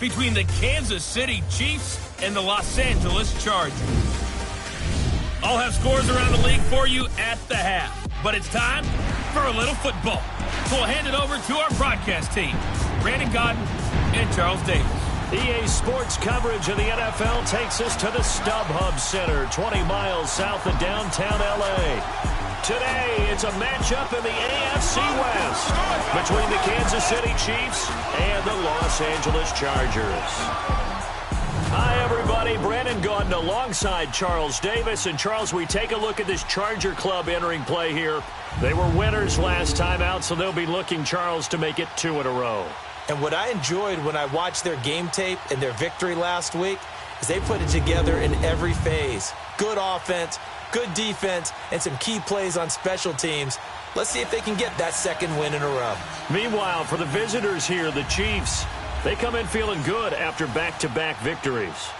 between the Kansas City Chiefs and the Los Angeles Chargers. I'll have scores around the league for you at the half, but it's time for a little football. So we'll hand it over to our broadcast team, Brandon Gaudin and Charles Davis. EA Sports coverage of the NFL takes us to the StubHub Center, 20 miles south of downtown L.A. Today, it's a matchup in the AFC West between the Kansas City Chiefs and the Los Angeles Chargers. Hi, everybody. Brandon Gaudin alongside Charles Davis. And, Charles, we take a look at this Charger club entering play here. They were winners last time out, so they'll be looking, Charles, to make it 2 in a row. And what I enjoyed when I watched their game tape and their victory last week is they put it together in every phase. Good offense, good defense, and some key plays on special teams. Let's see if they can get that second win in a row. Meanwhile, for the visitors here, the Chiefs, they come in feeling good after back-to-back victories.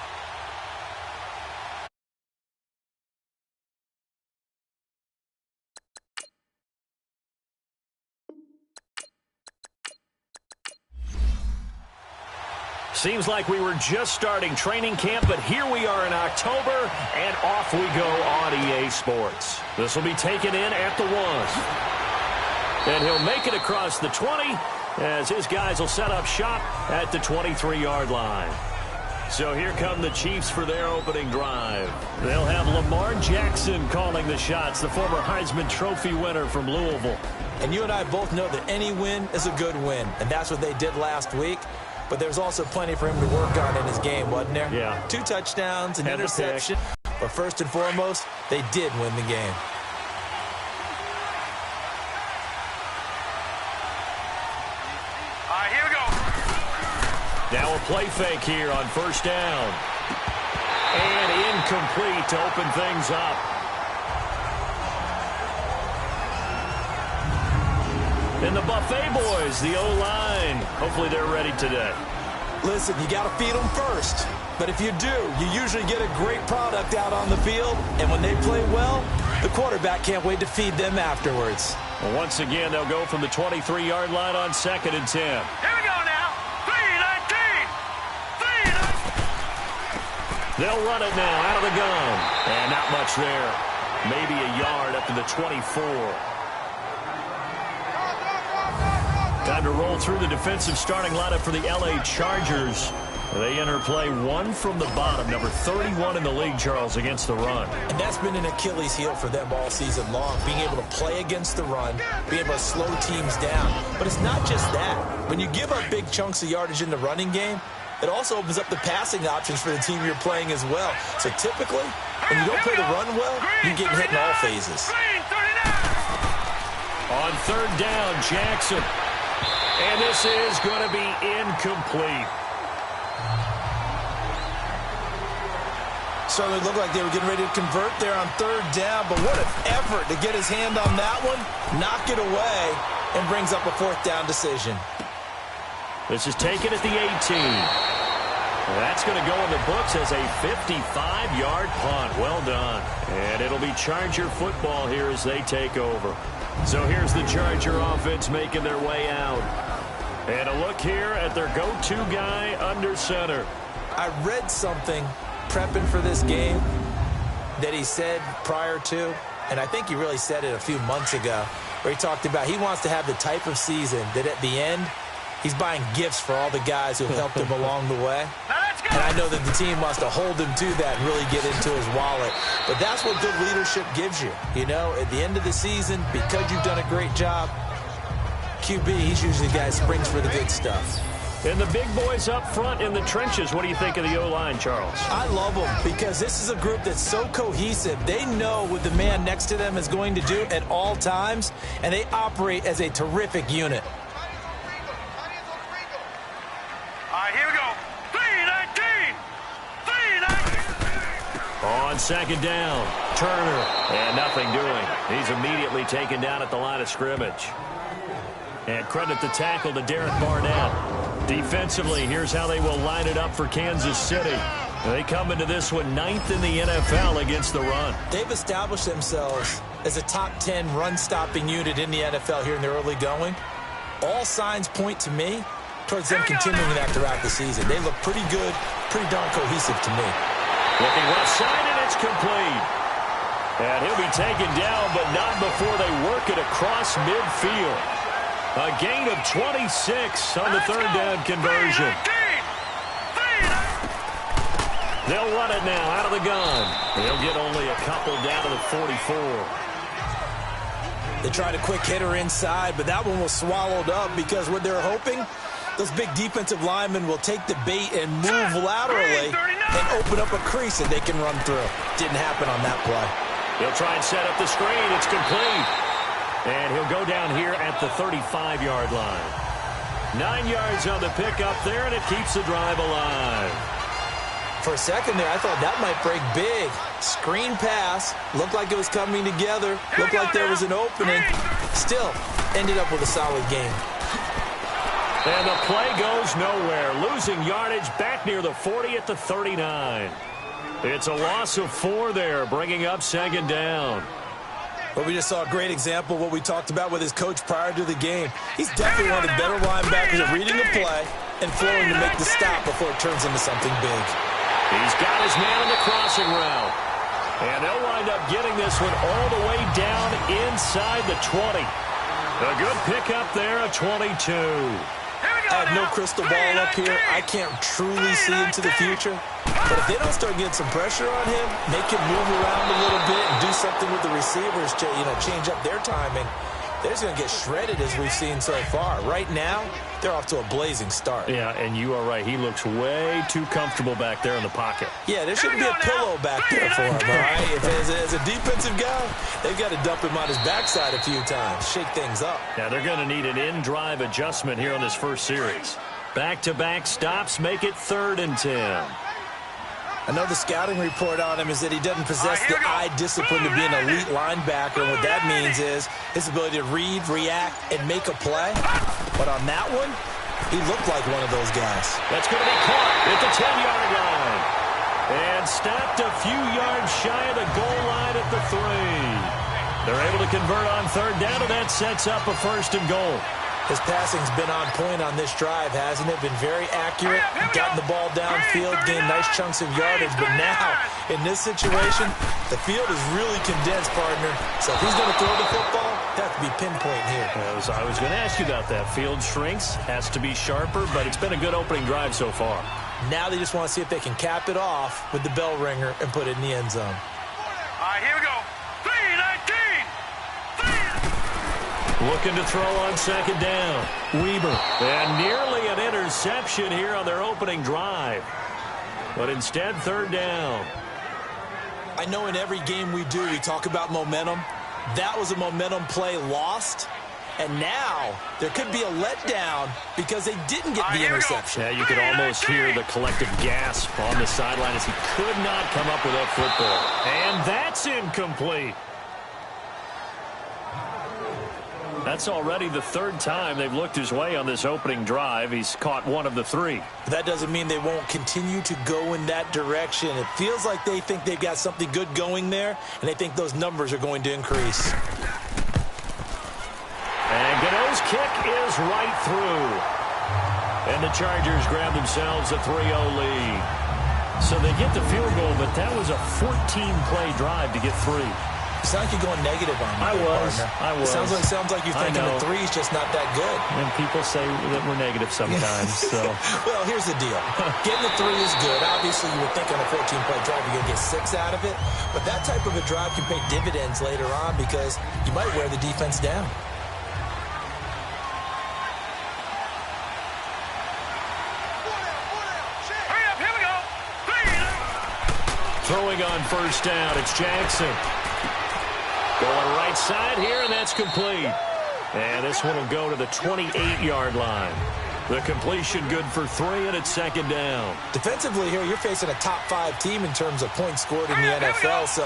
Seems like we were just starting training camp, but here we are in October, and off we go on EA Sports. This will be taken in at the 1. And he'll make it across the 20 as his guys will set up shop at the 23-yard line. So here come the Chiefs for their opening drive. They'll have Lamar Jackson calling the shots, the former Heisman Trophy winner from Louisville. And you and I both know that any win is a good win, and that's what they did last week. But there's also plenty for him to work on in his game, wasn't there? Yeah. 2 touchdowns, an interception. But first and foremost, they did win the game. All right, here we go. Now a play fake here on first down. And incomplete to open things up. And the Buffet boys, the O-line, hopefully they're ready today. Listen, you got to feed them first. But if you do, you usually get a great product out on the field. And when they play well, the quarterback can't wait to feed them afterwards. Well, once again, they'll go from the 23-yard line on 2nd and 10. Here we go now. 3-19. 3-19. They'll run it now out of the gun. And not much there. Maybe a yard up to the 24. Time to roll through the defensive starting lineup for the L.A. Chargers. They enter play 1 from the bottom, number 31 in the league, Charles, against the run. And that's been an Achilles heel for them all season long, being able to play against the run, being able to slow teams down. But it's not just that. When you give up big chunks of yardage in the running game, it also opens up the passing options for the team you're playing as well. So typically, when you don't play the run well, you get hit in all phases. On 3rd down, Jackson. And this is going to be incomplete. Certainly looked like they were getting ready to convert there on 3rd down, but what an effort to get his hand on that one, knock it away, and brings up a 4th down decision. This is taken at the 18. That's going to go in the books as a 55-yard punt. Well done. And it'll be Charger football here as they take over. So here's the Charger offense making their way out. And a look here at their go-to guy under center. I read something prepping for this game that he said prior to, and I think he really said it a few months ago, where he talked about he wants to have the type of season that at the end, he's buying gifts for all the guys who have helped him along the way. And I know that the team wants to hold him to that and really get into his wallet. But that's what good leadership gives you. You know, at the end of the season, because you've done a great job, QB, he's usually the guy who springs for the good stuff. And the big boys up front in the trenches, what do you think of the O-line, Charles? I love them because this is a group that's so cohesive. They know what the man next to them is going to do at all times, and they operate as a terrific unit. All right, here we go. 3-19. 3-19. On 2nd down, Turner, and nothing doing. He's immediately taken down at the line of scrimmage. And credit the tackle to Derek Barnett. Defensively, here's how they will line it up for Kansas City. They come into this one 9th in the NFL against the run. They've established themselves as a top 10 run-stopping unit in the NFL here in the early going. All signs point to me towards them continuing that throughout the season. They look pretty good, pretty darn cohesive to me. Looking left side, and it's complete. And he'll be taken down, but not before they work it across midfield. A gain of 26 on the third down conversion. They'll run it now out of the gun. They'll get only a couple down to the 44. They tried a quick hitter inside, but that one was swallowed up because what they're hoping, those big defensive linemen will take the bait and move laterally and open up a crease that they can run through. Didn't happen on that play. He'll try and set up the screen. It's complete. And he'll go down here at the 35-yard line. 9 yards on the pickup there, and it keeps the drive alive. For a second there, I thought that might break big. Screen pass. Looked like it was coming together. Looked like there was an opening. Still, ended up with a solid game. And the play goes nowhere. Losing yardage back near the 40 at the 39. It's a loss of 4 there, bringing up second down. Well, we just saw a great example of what we talked about with his coach prior to the game. He's definitely one of the better linebackers at reading a play and flowing to make the stop before it turns into something big. He's got his man in the crossing route. And they'll wind up getting this one all the way down inside the 20. A good pickup there, a 22. I have no crystal ball up here. I can't truly see into the future. But if they don't start getting some pressure on him, make him move around a little bit and do something with the receivers to, change up their timing, they're just going to get shredded as we've seen so far. Right now, they're off to a blazing start. Yeah, and you are right. He looks way too comfortable back there in the pocket. Yeah, there shouldn't be a pillow back there for him, all right? As a defensive guy, they've got to dump him on his backside a few times, shake things up. Yeah, they're going to need an in-drive adjustment here on this first series. Back-to-back stops make it 3rd and 10. I know the scouting report on him is that he doesn't possess the eye discipline to be an elite linebacker. And what that means is his ability to read, react, and make a play. But on that one, he looked like one of those guys. That's going to be caught at the 10-yard line. And stopped a few yards shy of the goal line at the 3. They're able to convert on 3rd down, and that sets up a 1st and goal. His passing's been on point on this drive, hasn't it? Been very accurate, gotten the ball downfield, gained nice chunks of yardage. But now, in this situation, the field is really condensed, partner. So if he's going to throw the football, that has to be pinpoint here. I was going to ask you about that. Field shrinks, has to be sharper, but it's been a good opening drive so far. Now they just want to see if they can cap it off with the bell ringer and put it in the end zone. All right, here we go. 3-19. Looking to throw on 2nd down. Weber. And nearly an interception here on their opening drive. But instead, 3rd down. I know in every game we do, we talk about momentum. That was a momentum play lost. And now there could be a letdown because they didn't get the interception. Yeah, you could almost hear the collective gasp on the sideline as he could not come up with that football. And that's incomplete. That's already the 3rd time they've looked his way on this opening drive. He's caught 1 of the 3. That doesn't mean they won't continue to go in that direction. It feels like they think they've got something good going there, and they think those numbers are going to increase. And Gano's kick is right through. And the Chargers grab themselves a 3-0 lead. So they get the field goal, but that was a 14-play drive to get 3. It sounds like you're going negative on me. I was. Sounds like you're thinking the 3's just not that good. And people say that we're negative sometimes. So. Well, here's the deal. Getting the 3 is good. Obviously, you would think on a 14-play drive you're going to get 6 out of it. But that type of a drive can pay dividends later on because you might wear the defense down. Hurry up, here we go. Throwing on 1st down, it's Jackson. Going right side here, and that's complete. And this one will go to the 28-yard line. The completion good for 3, and it's 2nd down. Defensively here, you're facing a top 5 team in terms of points scored in the NFL. So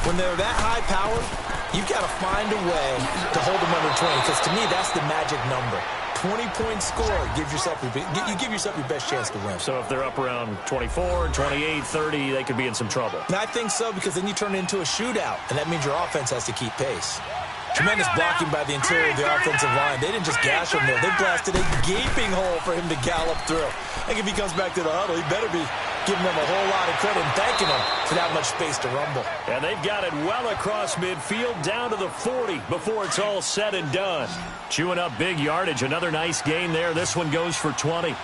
when they're that high powered, you've got to find a way to hold them under 20. Because to me, that's the magic number. 20-point score, you give yourself your best chance to win. So if they're up around 24, 28, 30, they could be in some trouble. And I think so, because then you turn it into a shootout, and that means your offense has to keep pace. Tremendous blocking by the interior of the offensive line. They didn't just gash him there. They blasted a gaping hole for him to gallop through. I think if he comes back to the huddle, he better be giving them a whole lot of credit and thanking them for that much space to rumble. And they've got it well across midfield down to the 40 before it's all said and done. Chewing up big yardage. Another nice gain there. This one goes for 20.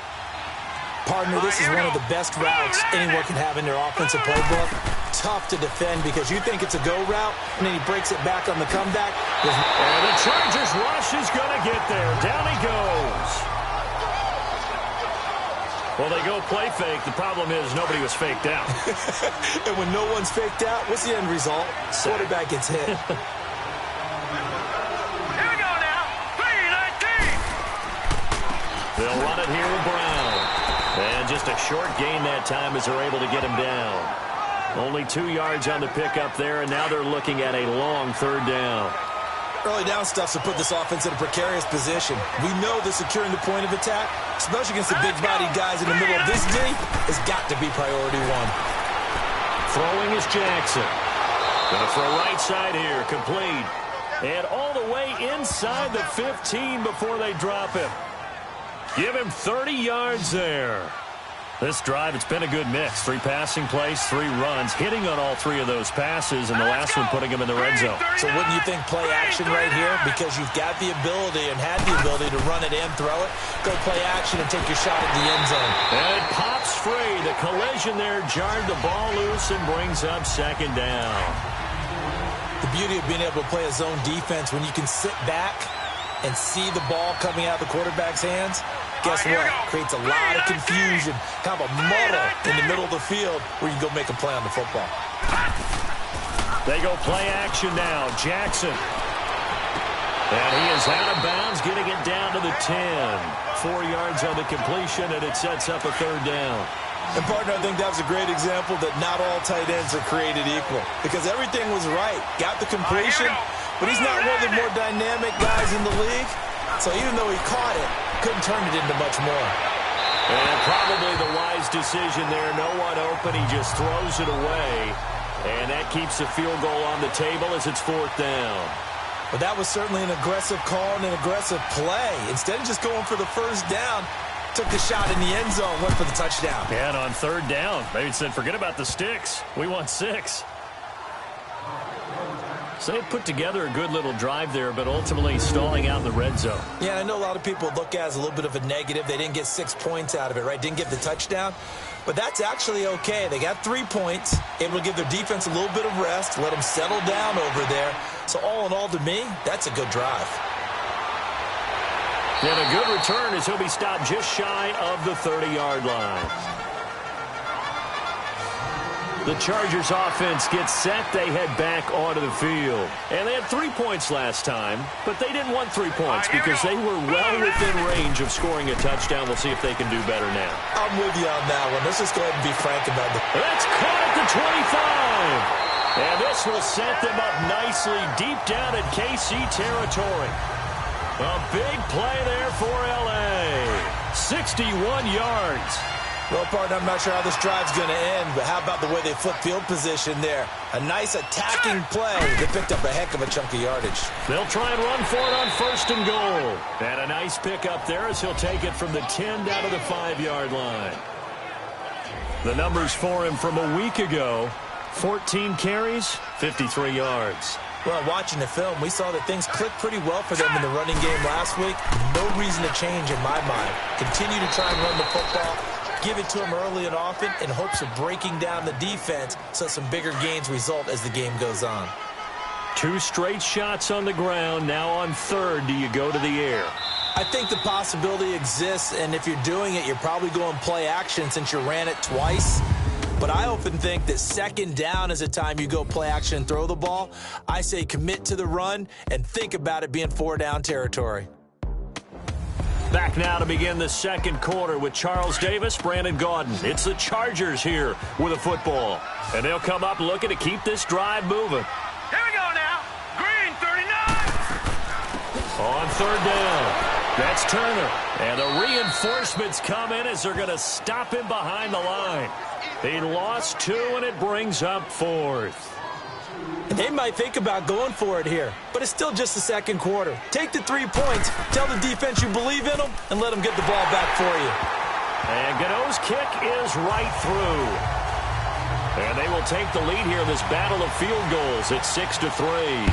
Partner, this is one of the best routes anyone can have in their offensive playbook. Tough to defend because you think it's a go route, and then he breaks it back on the comeback. And the Chargers rush is going to get there. Down he goes. Well, they go play fake. The problem is nobody was faked out. And when no one's faked out, what's the end result? Quarterback gets hit. Here we go now. 3-19. They'll run it here with Brown. And just a short gain that time as they're able to get him down. Only 2 yards on the pickup there, and now they're looking at a long third down. Early down stuff to put this offense in a precarious position. We know that securing the point of attack, especially against the big-bodied guys in the middle of this D, has got to be priority one. Throwing is Jackson. Gonna throw right side here, complete. And all the way inside the 15 before they drop him. Give him 30 yards there. This drive, it's been a good mix. 3 passing plays, 3 runs, hitting on all 3 of those passes, and the last one putting him in the red zone. So wouldn't you think play action right here? Because you've got the ability and had the ability to run it and throw it. Go play action and take your shot at the end zone. And it pops free. The collision there jarred the ball loose and brings up second down. The beauty of being able to play a zone defense when you can sit back and see the ball coming out of the quarterback's hands, guess what? Creates a lot of confusion, kind of a muddle in the middle of the field where you can go make a play on the football. They go play action now. Jackson. And he is out of bounds, getting it down to the 10. 4 yards on the completion, and it sets up a third down. And, partner, I think that was a great example that not all tight ends are created equal because everything was right. Got the completion, but he's not one of the more dynamic guys in the league. So even though he caught it, couldn't turn it into much more. And probably the wise decision there. No one open. He just throws it away. And that keeps the field goal on the table as it's 4th down. But that was certainly an aggressive call and an aggressive play. Instead of just going for the first down, took the shot in the end zone, went for the touchdown. And on third down, maybe said, forget about the sticks. We want 6. So they put together a good little drive there, but ultimately stalling out in the red zone. Yeah, I know a lot of people look at it as a little bit of a negative. They didn't get 6 points out of it, right? Didn't get the touchdown. But that's actually okay. They got 3 points, able to give their defense a little bit of rest, let them settle down over there. So all in all, to me, that's a good drive. And a good return as he'll be stopped just shy of the 30-yard line. The Chargers offense gets set. They head back onto the field. And they had 3 points last time, but they didn't want 3 points because they were well within range of scoring a touchdown. We'll see if they can do better now. I'm with you on that one. Let's just go ahead and be frank about it. That's caught at the 25. And this will set them up nicely deep down in KC territory. A big play there for L.A. 61 yards. Well, partner, I'm not sure how this drive's going to end, but how about the way they flip field position there? A nice attacking play that picked up a heck of a chunk of yardage. They'll try and run for it on 1st and goal. And a nice pickup there as he'll take it from the 10 down to the 5-yard line. The numbers for him from a week ago, 14 carries, 53 yards. Well, watching the film, we saw that things clicked pretty well for them in the running game last week. No reason to change in my mind. Continue to try and run the football. Give it to him early and often in hopes of breaking down the defense so some bigger gains result as the game goes on. 2 straight shots on the ground. Now on 3rd, do you go to the air? I think the possibility exists, and if you're doing it, you're probably going play action since you ran it twice. But I often think that 2nd down is a time you go play action and throw the ball. I say commit to the run and think about it being 4-down territory. Back now to begin the 2nd quarter with Charles Davis, Brandon Gaudin. It's the Chargers here with a football. And they'll come up looking to keep this drive moving. Here we go now. Green 39. On 3rd down, that's Turner. And the reinforcements come in as they're going to stop him behind the line. He lost 2, and it brings up 4th. And they might think about going for it here, but it's still just the second quarter. Take the 3 points, tell the defense you believe in them, and let them get the ball back for you. And Gano's kick is right through. And they will take the lead here in this battle of field goals at 6-3.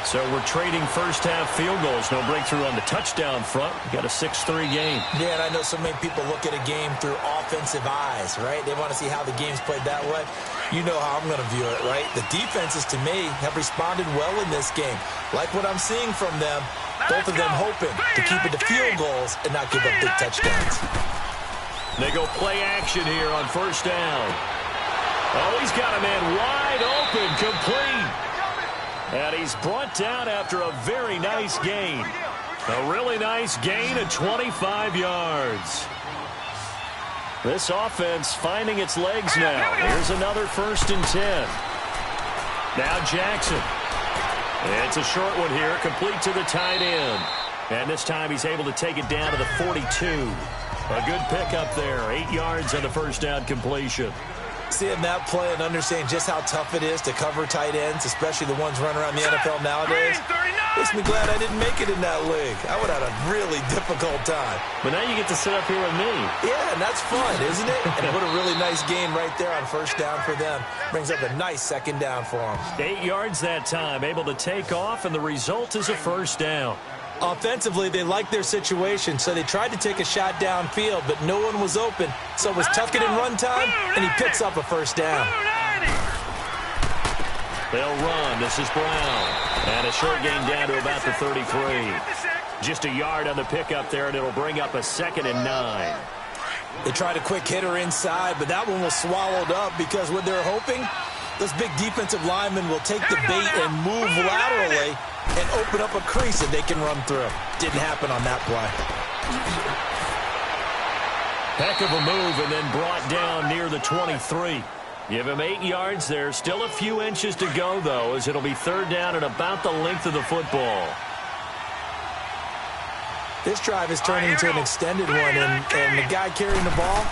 So we're trading first-half field goals. No breakthrough on the touchdown front. We got a 6-3 game. Yeah, and I know so many people look at a game through offensive eyes, right? They want to see how the game's played that way. You know how I'm going to view it, right? The defenses, to me, have responded well in this game. Like what I'm seeing from them, both of them hoping to keep it to field goals and not give up big touchdowns. They go play action here on first down. Oh, he's got a man wide open, complete. And he's brought down after a very nice gain. A really nice gain of 25 yards. This offense finding its legs now. Here's another 1st and 10. Now Jackson. It's a short one here, complete to the tight end. And this time he's able to take it down to the 42. A good pickup there, 8 yards on the first down completion. Seeing that play and understanding just how tough it is to cover tight ends, especially the ones running around the NFL nowadays, makes me glad I didn't make it in that league. I would have had a really difficult time. But now you get to sit up here with me. Yeah, and that's fun, isn't it? And what a really nice gain right there on first down for them. Brings up a nice second down for them. 8 yards that time, able to take off, and the result is a first down. Offensively, they liked their situation, so they tried to take a shot downfield, but no one was open. So it was tuck it in run time, and he picks up a first down. They'll run. This is Brown. And a short gain down to about the 33. Just a yard on the pickup there, and it'll bring up a 2nd and 9. They tried a quick hitter inside, but that one was swallowed up because what they're hoping, those big defensive linemen will take the bait and move laterally and open up a crease that they can run through. Didn't happen on that play. Heck of a move, and then brought down near the 23. Give him 8 yards there. Still a few inches to go, though, as it'll be 3rd down and about the length of the football. This drive is turning into an extended one, and the guy carrying the ball,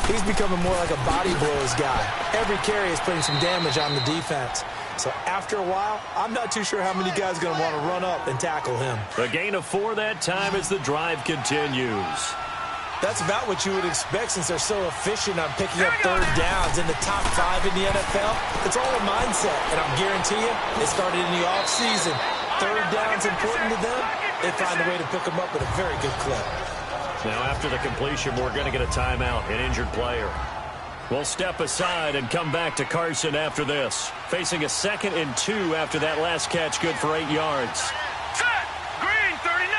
he's becoming more like a body blows guy. Every carry is putting some damage on the defense. So after a while, I'm not too sure how many guys are going to want to run up and tackle him. A gain of 4 that time as the drive continues. That's about what you would expect since they're so efficient on picking up 3rd downs in the top 5 in the NFL. It's all a mindset, and I'll guarantee you, it started in the offseason. 3rd down's important to them. They find a way to pick them up at a very good clip. Now after the completion, we're going to get a timeout, an injured player. We'll step aside and come back to Carson after this. Facing a 2nd and 2 after that last catch, good for 8 yards. Set! Green 39!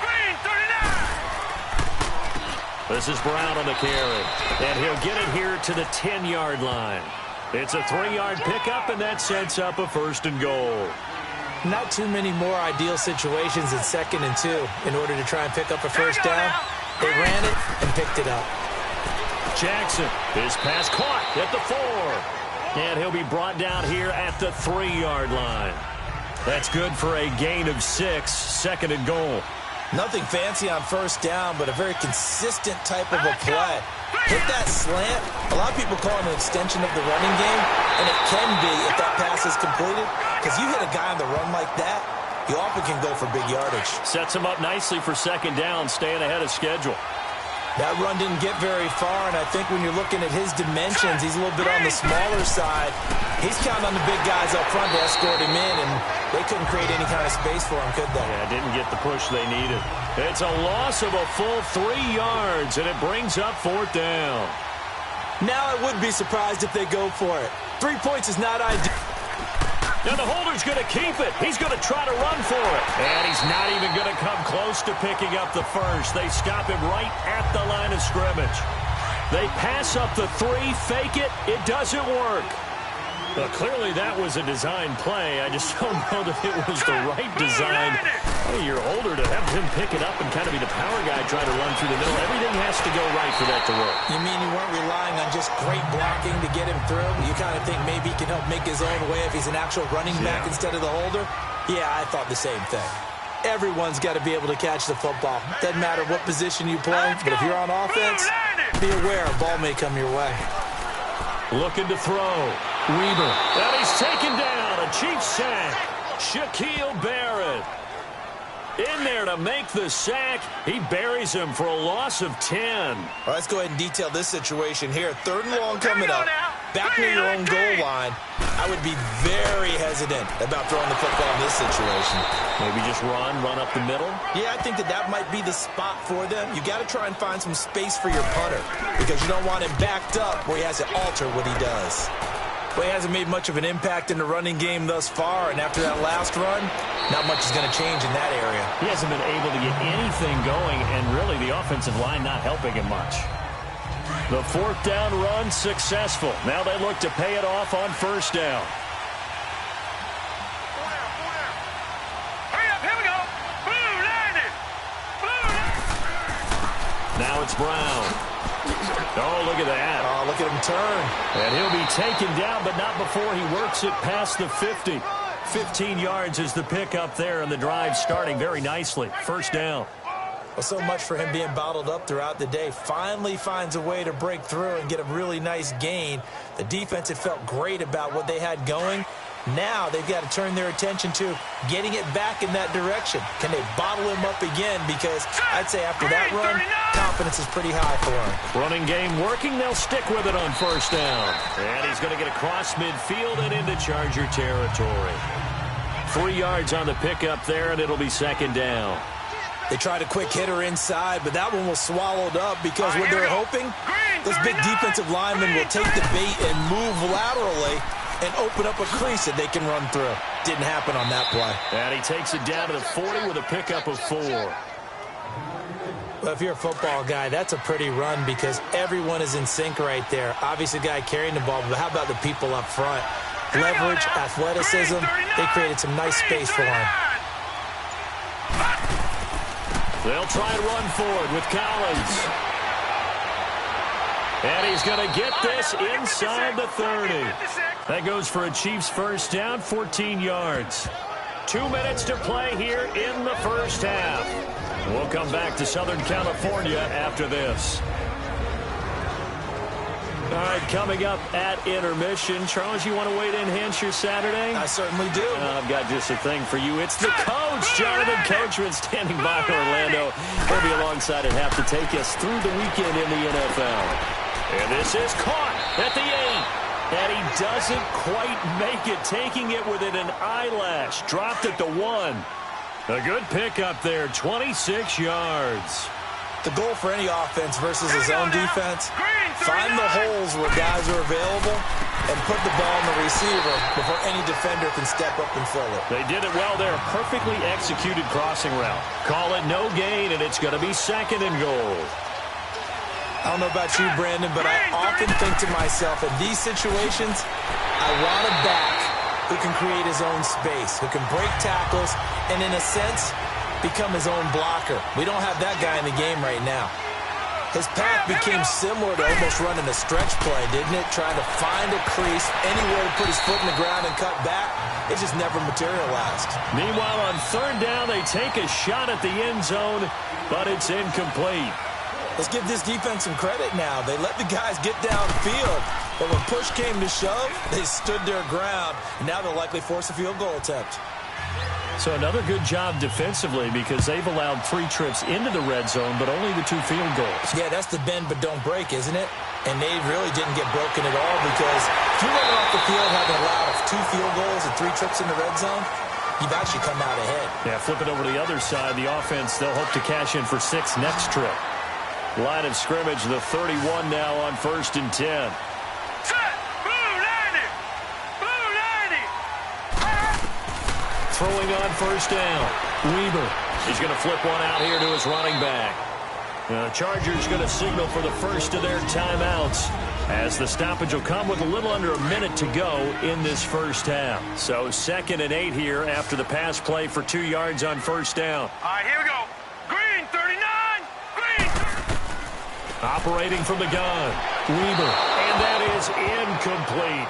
Green 39! This is Brown on the carry. And he'll get it here to the 10-yard line. It's a 3-yard pickup, and that sets up a 1st and goal. Not too many more ideal situations in 2nd and 2 in order to try and pick up a first down. They ran it and picked it up. Jackson, his pass caught at the 4. And he'll be brought down here at the 3-yard line. That's good for a gain of 6, 2nd and goal. Nothing fancy on first down, but a very consistent type of a play. Hit that slant. A lot of people call it an extension of the running game, and it can be if that pass is completed, because you hit a guy on the run like that, you often can go for big yardage. Sets him up nicely for 2nd down, staying ahead of schedule. That run didn't get very far, and I think when you're looking at his dimensions, he's a little bit on the smaller side. He's counting on the big guys up front to escort him in, and they couldn't create any kind of space for him, could they? Yeah, didn't get the push they needed. It's a loss of a full 3 yards, and it brings up 4th down. Now I would be surprised if they go for it. 3 points is not ideal. Now the holder's going to keep it. He's going to try to run for it. And he's not even going to come close to picking up the first. They stop him right at the line of scrimmage. They pass up the 3, fake it. It doesn't work. Well, clearly that was a design play. I just don't know that it was the right design. Hey, your holder to have him pick it up and kind of be the power guy trying to run through the middle. Everything has to go right for that to work. You mean you weren't relying on just great blocking to get him through? You kind of think maybe he can help make his own way if he's an actual running back instead of the holder? Yeah, I thought the same thing. Everyone's got to be able to catch the football. Doesn't matter what position you play, but if you're on offense, be aware a ball may come your way. Looking to throw. Weaver. And he's taken down Chiefs sack. Shaquille Barrett in there to make the sack. He buries him for a loss of 10. All right, let's go ahead and detail this situation here. 3rd and long coming up. Back near your own goal line. I would be very hesitant about throwing the football in this situation. Maybe just run up the middle? Yeah, I think that might be the spot for them. You got to try and find some space for your punter because you don't want him backed up where he has to alter what he does. Well, he hasn't made much of an impact in the running game thus far, and after that last run, not much is going to change in that area. He hasn't been able to get anything going, and really the offensive line not helping him much. The 4th down run successful. Now they look to pay it off on 1st down. Hurry up, here we go. Blue 90. Now it's Brown. Oh, look at that. Oh, look at him turn. And he'll be taken down, but not before he works it past the 50. 15 yards is the pickup there, and the drive starting very nicely. 1st down. Well, so much for him being bottled up throughout the day. Finally finds a way to break through and get a really nice gain. The defense had felt great about what they had going. Now they've got to turn their attention to getting it back in that direction. Can they bottle him up again? Because I'd say after that run, confidence is pretty high for him. Running game working. They'll stick with it on 1st down. And he's going to get across midfield and into Charger territory. 3 yards on the pickup there, and it'll be 2nd down. They tried a quick hitter inside, but that one was swallowed up because what they're hoping, this big defensive lineman will take the bait and move laterally and open up a crease that they can run through. Didn't happen on that play. And he takes it down to the 40 with a pickup of 4. Well, if you're a football guy, that's a pretty run because everyone is in sync right there. Obviously, the guy carrying the ball, but how about the people up front? Leverage, athleticism, they created some nice space for him. They'll try and run forward with Collins. And he's going to get this inside the 30. That goes for a Chiefs 1st down, 14 yards. 2 minutes to play here in the 1st half. We'll come back to Southern California after this. All right, coming up at intermission. Charles, you want to wait to enhance your Saturday? I certainly do. I've got just a thing for you. It's the coach, Jonathan Coachman, standing by Orlando. He'll be alongside at half to take us through the weekend in the NFL. And this is caught at the 8. And he doesn't quite make it, taking it within an eyelash. Dropped at the 1. A good pickup there, 26 yards. The goal for any offense versus his own defense, find the holes where guys are available and put the ball on the receiver before any defender can step up and fill it. They did it well there. Perfectly executed crossing route. Call it no gain, and it's going to be 2nd and goal. I don't know about you, Brandon, but I often think to myself, in these situations, I want a back who can create his own space, who can break tackles, and in a sense, become his own blocker. We don't have that guy in the game right now. His path became similar to almost running a stretch play, didn't it? Trying to find a crease, anywhere to put his foot in the ground and cut back. It just never materialized. Meanwhile, on 3rd down, they take a shot at the end zone, but it's incomplete. Let's give this defense some credit now. They let the guys get downfield, but when push came to shove, they stood their ground, and now they'll likely force a field goal attempt. So another good job defensively because they've allowed 3 trips into the red zone, but only the 2 field goals. Yeah, that's the bend but don't break, isn't it? And they really didn't get broken at all because if you're running off the field having allowed 2 field goals and 3 trips in the red zone, you've actually come out ahead. Yeah, flip it over to the other side. The offense, they'll hope to cash in for 6 next trip. Line of scrimmage, the 31 now on 1st and 10. Set. Blue 90. Blue 90. Throwing on 1st down. Weber. He's going to flip one out here to his running back. The Chargers going to signal for the first of their timeouts as the stoppage will come with a little under a minute to go in this 1st half. So 2nd and 8 here after the pass play for 2 yards on 1st down. All right, here we go. Green 39. Green. Operating from the gun. Weber. And that is incomplete.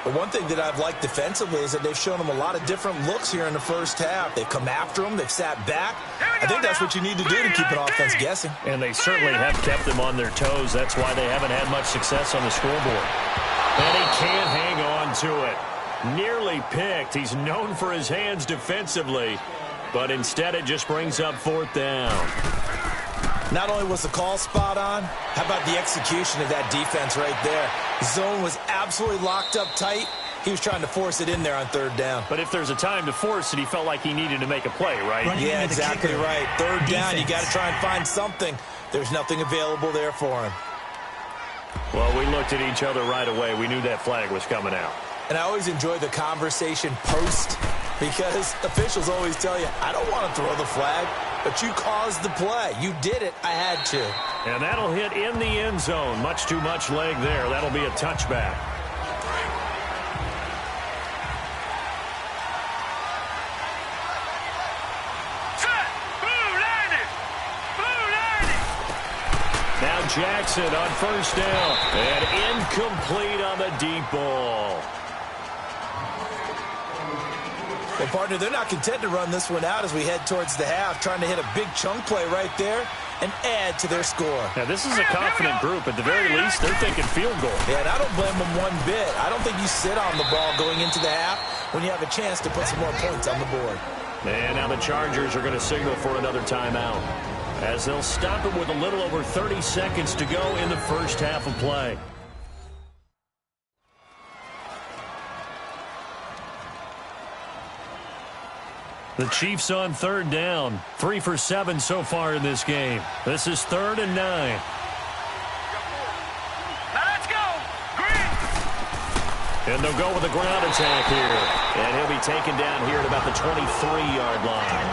But one thing that I've liked defensively is that they've shown them a lot of different looks here in the 1st half. They've come after them. They've sat back. I think that's what you need to do to keep an offense guessing. And they certainly have kept them on their toes. That's why they haven't had much success on the scoreboard. And he can't hang on to it. Nearly picked. He's known for his hands defensively, but instead it just brings up 4th down. Not only was the call spot on, how about the execution of that defense right there? The zone was absolutely locked up tight. He was trying to force it in there on 3rd down. But if there's a time to force it, he felt like he needed to make a play, right? Yeah, exactly right. 3rd down, you got to try and find something. There's nothing available there for him. Well, we looked at each other right away. We knew that flag was coming out. And I always enjoy the conversation post because officials always tell you, I don't want to throw the flag, but you caused the play. You did it. I had to. And that'll hit in the end zone. Much too much leg there. That'll be a touchback. Now Jackson on 1st down. And incomplete on the deep ball. Well, partner, they're not content to run this one out as we head towards the half, trying to hit a big chunk play right there and add to their score. Now, this is a confident group. At the very least, they're thinking field goal. Yeah, and I don't blame them one bit. I don't think you sit on the ball going into the half when you have a chance to put some more points on the board. And now the Chargers are going to signal for another timeout, as they'll stop it with a little over 30 seconds to go in the first half of play. The Chiefs on 3rd down. 3 for 7 so far in this game. This is 3rd and 9. Now let's go. Green. And they'll go with a ground attack here. And he'll be taken down here at about the 23-yard line.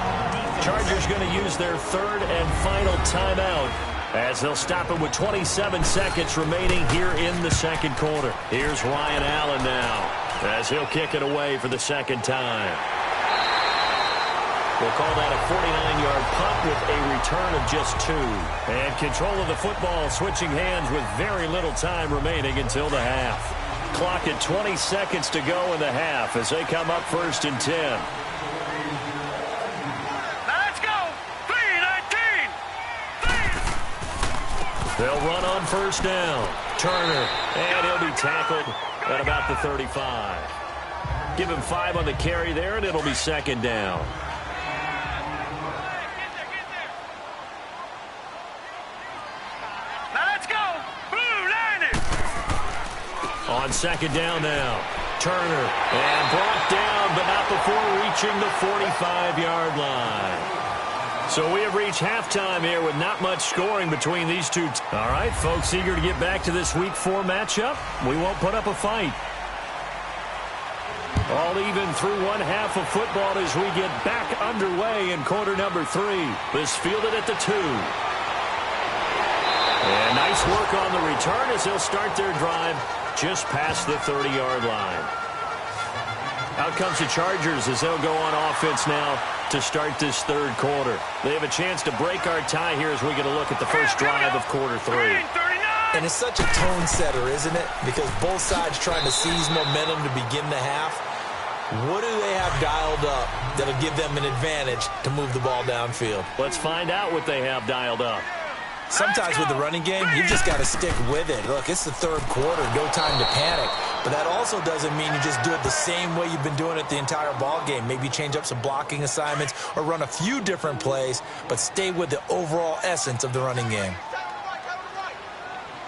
Chargers going to use their 3rd and final timeout as they'll stop it with 27 seconds remaining here in the 2nd quarter. Here's Ryan Allen now as he'll kick it away for the 2nd time. We'll call that a 49-yard punt with a return of just 2. And control of the football switching hands with very little time remaining until the half. Clock at 20 seconds to go in the half as they come up 1st and 10. Now let's go. 3-19. They'll run on 1st down. Turner, and he'll be tackled at about the 35. Give him 5 on the carry there, and it'll be 2nd down. On 2nd down now. Turner, and brought down, but not before reaching the 45-yard line. So we have reached halftime here with not much scoring between these two. All right, folks, eager to get back to this Week 4 matchup. We won't put up a fight. All even through one half of football as we get back underway in quarter number 3. This fielded at the 2. And nice work on the return as they'll start their drive just past the 30-yard line. Out comes the Chargers as they'll go on offense now to start this 3rd quarter. They have a chance to break our tie here as we get a look at the first drive of quarter 3. And it's such a tone setter, isn't it? Because both sides trying to seize momentum to begin the half. What do they have dialed up that'll give them an advantage to move the ball downfield? Let's find out what they have dialed up. Sometimes with the running game, you've just got to stick with it. Look, it's the 3rd quarter, no time to panic. But that also doesn't mean you just do it the same way you've been doing it the entire ball game. Maybe change up some blocking assignments or run a few different plays, but stay with the overall essence of the running game.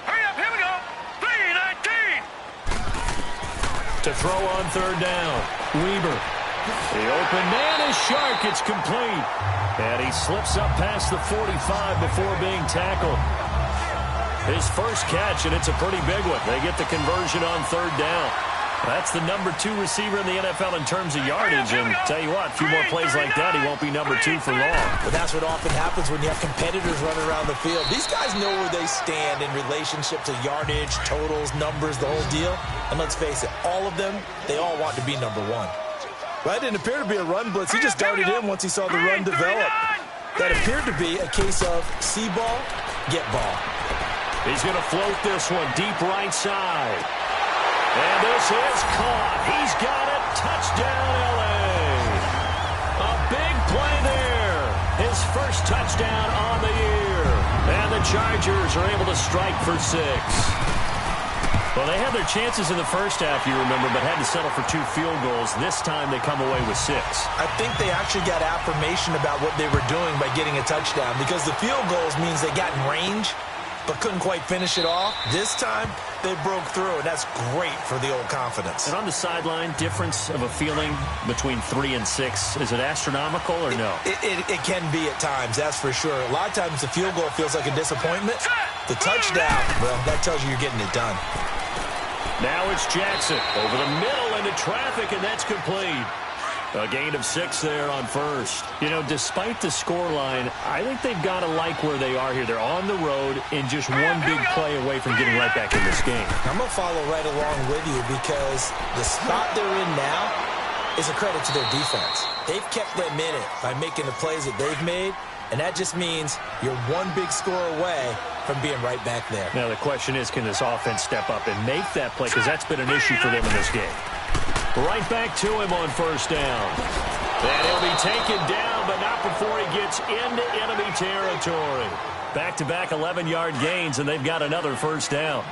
Hurry up, here we go. 3-19. To throw on 3rd down. Weber. The open man is Shark. It's complete. And he slips up past the 45 before being tackled. His first catch, and it's a pretty big one. They get the conversion on 3rd down. That's the number 2 receiver in the NFL in terms of yardage. And tell you what, a few more plays like that, he won't be number 2 for long. But that's what often happens when you have competitors running around the field. These guys know where they stand in relationship to yardage, totals, numbers, the whole deal. And let's face it, all of them, they all want to be number 1. Well, that didn't appear to be a run blitz. He just darted in once he saw the run develop. That appeared to be a case of see ball, get ball. He's going to float this one deep right side. And this is caught. He's got it. Touchdown, L.A. A big play there. His first touchdown on the year. And the Chargers are able to strike for 6. Well, they had their chances in the first half, you remember, but had to settle for 2 field goals. This time they come away with 6. I think they actually got affirmation about what they were doing by getting a touchdown, because the field goals means they got in range but couldn't quite finish it off. This time, they broke through, and that's great for the old confidence. And on the sideline, difference of a feeling between 3 and 6, is it astronomical or no? It can be at times, that's for sure. A lot of times the field goal feels like a disappointment. The touchdown, well, that tells you you're getting it done. Now it's Jackson over the middle into traffic, and that's complete. A gain of 6 there on first. You know, despite the scoreline, I think they've got to like where they are here. They're on the road and just one big play away from getting right back in this game. I'm going to follow right along with you, because the spot they're in now is a credit to their defense. They've kept them in it by making the plays that they've made, and that just means you're one big score away from being right back there. Now the question is, can this offense step up and make that play? Because that's been an issue for them in this game. Right back to him on first down. And he'll be taken down, but not before he gets into enemy territory. Back-to-back 11-yard gains, and they've got another first down.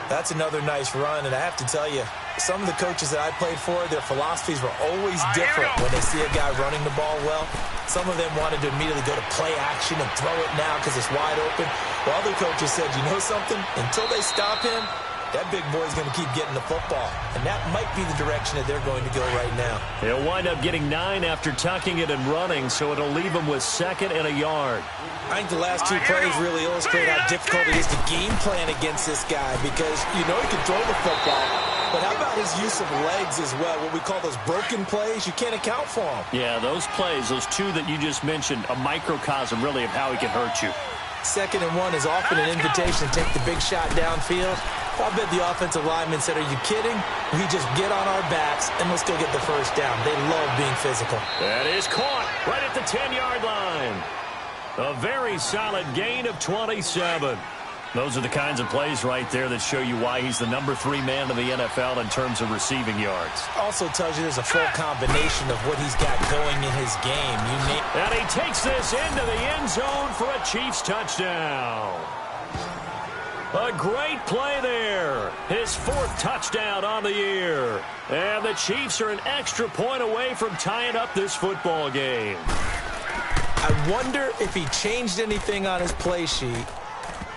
That's another nice run, and I have to tell you, some of the coaches that I played for, their philosophies were always different when they see a guy running the ball well. Some of them wanted to immediately go to play action and throw it now because it's wide open. While other coaches said, you know something? Until they stop him, that big boy's going to keep getting the football. And that might be the direction that they're going to go right now. He'll wind up getting 9 after tucking it and running, so it'll leave him with 2nd and a yard. I think the last 2 plays really illustrate how difficult it is to game plan against this guy, because you know he can throw the football, but how about his use of legs as well? What we call those broken plays, you can't account for them. Yeah, those plays, those 2 that you just mentioned, a microcosm really of how he can hurt you. 2nd and 1 is often an invitation to take the big shot downfield. I bet the offensive lineman said, are you kidding? We just get on our backs and let's go get the first down. They love being physical. That is caught right at the 10-yard line. A very solid gain of 27. Those are the kinds of plays right there that show you why he's the number 3 man in the NFL in terms of receiving yards. Also tells you there's a full combination of what he's got going in his game. And he takes this into the end zone for a Chiefs touchdown. A great play there. His 4th touchdown on the year. And the Chiefs are an extra point away from tying up this football game. I wonder if he changed anything on his play sheet,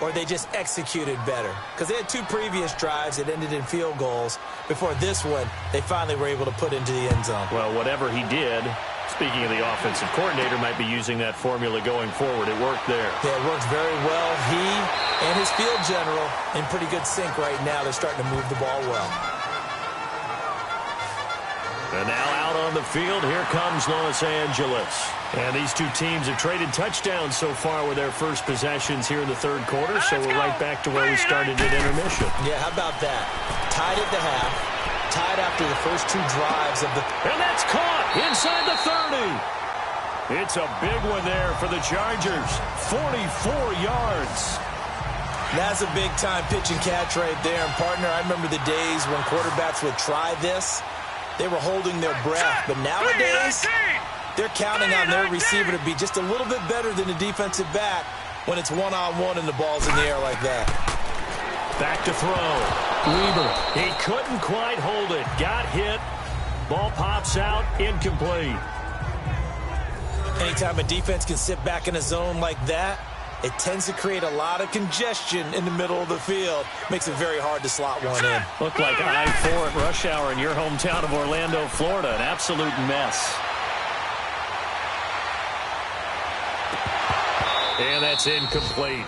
or they just executed better. Because they had 2 previous drives that ended in field goals. Before this one, they finally were able to put into the end zone. Well, whatever he did, speaking of the offensive coordinator, might be using that formula going forward. It worked there. Yeah, it works very well. He and his field general in pretty good sync right now. They're starting to move the ball well. And now out on the field, here comes Los Angeles. And these 2 teams have traded touchdowns so far with their first possessions here in the 3rd quarter, so we're right back to where we started at intermission. Yeah, how about that? Tied at the half, tied after the first 2 drives of the... And that's caught inside the 30. It's a big one there for the Chargers. 44 yards. That's a big-time pitch and catch right there. And, partner, I remember the days when quarterbacks would try this. They were holding their breath. But nowadays, they're counting on their receiver to be just a little bit better than the defensive back when it's one-on-one and the ball's in the air like that. Back to throw. Weaver. He couldn't quite hold it. Got hit. Ball pops out. Incomplete. Anytime a defense can sit back in a zone like that, it tends to create a lot of congestion in the middle of the field. Makes it very hard to slot one in. Looked like I-4 at rush hour in your hometown of Orlando, Florida. An absolute mess. And that's incomplete.